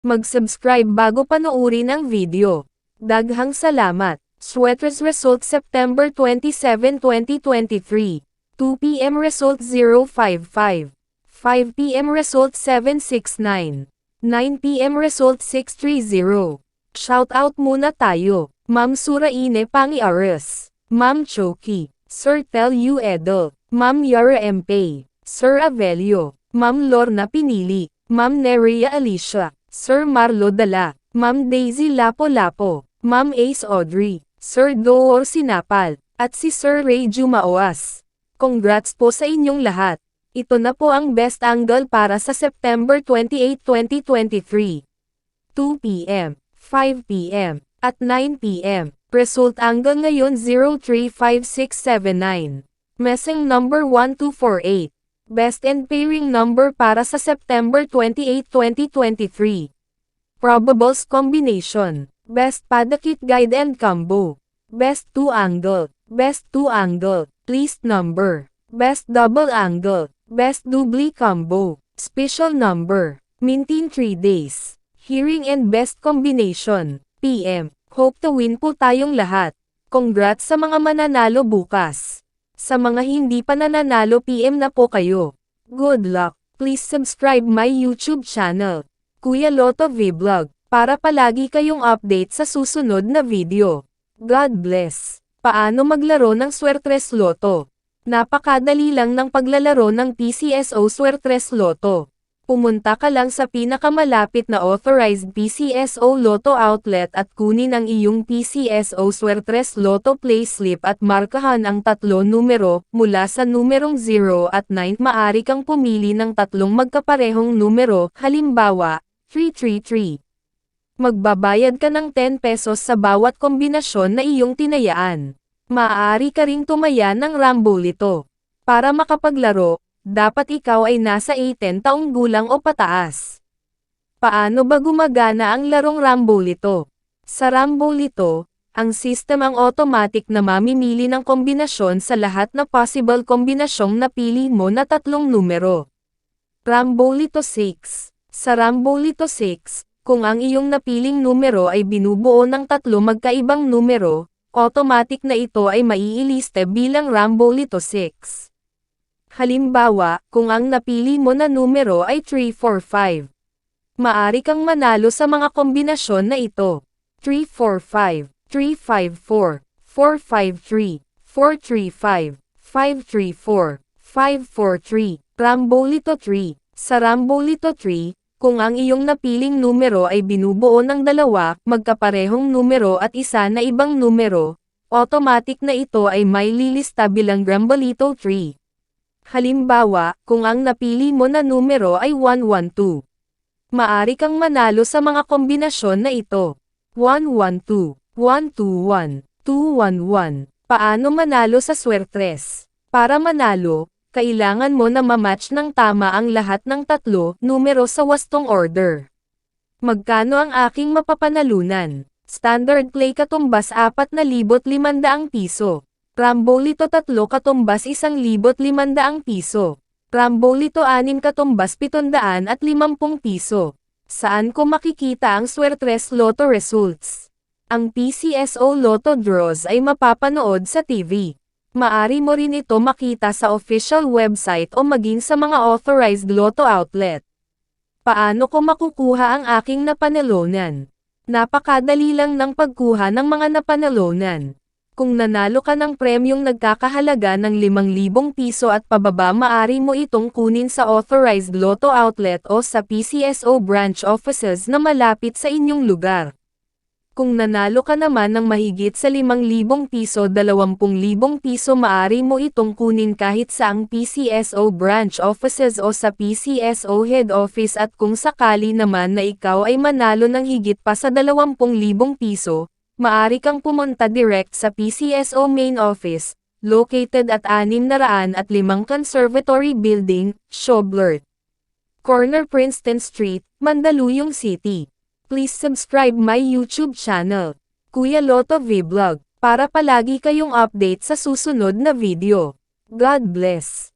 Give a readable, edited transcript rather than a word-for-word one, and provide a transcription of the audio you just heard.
Mag-subscribe bago panoorin ang video. Daghang salamat. Sweaters result September 27, 2023. 2 p.m. result 055. 5 p.m. result 769. 9 p.m. result 630. Shoutout muna tayo. Ma'am Suraine Pangiares. Ma'am Choki. Sir Tel U Edel. Ma'am Yara MP. Sir Avelio. Ma'am Lorna Pinili. Ma'am Neria Alicia. Sir Marlo Dala. Ma'am Daisy Lapo-Lapo. Ma'am Ace Audrey. Sir Door Sinapal. At si Sir Ray Jumaoas. Congrats po sa inyong lahat. Ito na po ang best angle para sa September 28, 2023. 2 p.m., 5 p.m., at 9 p.m. Result angle ngayon 035679. Messing number 1248. Best and pairing number para sa September 28, 2023. Probables combination. Best Padakit Guide and Combo. Best 2 angle. Best 2 angle. Least number. Best double angle. Best doubly combo. Special number. Mintin 3 days. Hearing and best combination. PM. Hope to win po tayong lahat. Congrats sa mga mananalo bukas. Sa mga hindi pa nananalo PM na po kayo. Good luck. Please subscribe my YouTube channel, Kuya Lotto Vlog, para palagi kayong update sa susunod na video. God bless. Paano maglaro ng Swertres Lotto? Napakadali lang ng paglalaro ng PCSO Swertres Lotto. Pumunta ka lang sa pinakamalapit na authorized PCSO Lotto outlet at kunin ang iyong PCSO Swertres Lotto payslip at markahan ang 3 numero, mula sa numerong 0 at 9. Maari kang pumili ng 3 magkaparehong numero, halimbawa, 333. Magbabayad ka ng 10 pesos sa bawat kombinasyon na iyong tinayaan. Maaari ka ring tumaya ng Rambolito. Para makapaglaro, dapat ikaw ay nasa 18 taong gulang o pataas. Paano ba gumagana ang larong Rambolito? Sa Rambolito, ang system ang automatic na mamimili ng kombinasyon sa lahat na possible kombinasyong napili mo na 3 numero. Rambolito 6. Sa Rambolito 6, kung ang iyong napiling numero ay binubuo ng 3 magkaibang numero, automatic na ito ay maiiliste bilang Rambolito 6. Halimbawa, kung ang napili mo na numero ay 345. Maari kang manalo sa mga kombinasyon na ito. 345, 354, 453, 435, 534, 543, Rambolito 3. Sa Rambolito 3, kung ang iyong napiling numero ay binubuo ng 2 magkaparehong numero at isa na ibang numero, automatic na ito ay may lilista bilang Rambolito 3. Halimbawa, kung ang napili mo na numero ay 112. Maari kang manalo sa mga kombinasyon na ito. 112, 121, 211. Paano manalo sa Swertres? Para manalo, kailangan mo na ma-match ng tama ang lahat ng 3 numero sa wastong order. Magkano ang aking mapapanalunan? Standard play katumbas 4,500 piso. Rambolito 3 katumbas 1,500 piso. Rambolito 6 katumbas 750 piso. Saan ko makikita ang Swertres Lotto results? Ang PCSO Lotto draws ay mapapanood sa TV. Maari mo rin ito makita sa official website o maging sa mga authorized Lotto outlet. Paano ko makukuha ang aking napanalunan? Napakadali lang ng pagkuha ng mga napanalunan. Kung nanalo ka ng premyong nagkakahalaga ng 5,000 piso at pababa, maari mo itong kunin sa authorized Lotto outlet o sa PCSO branch offices na malapit sa inyong lugar. Kung nanalo ka naman ng mahigit sa 5,000 piso, 20,000 piso, maari mo itong kunin kahit sa ang PCSO branch offices o sa PCSO head office, at kung sakali naman na ikaw ay manalo ng higit pa sa 20,000 piso, maari kang pumunta direct sa PCSO main office, located at 605 Conservatory Building, Schoblert Corner, Princeton Street, Mandaluyong City. Please subscribe my YouTube channel, Kuya Lotto Vlog, para palagi kayong update sa susunod na video. God bless.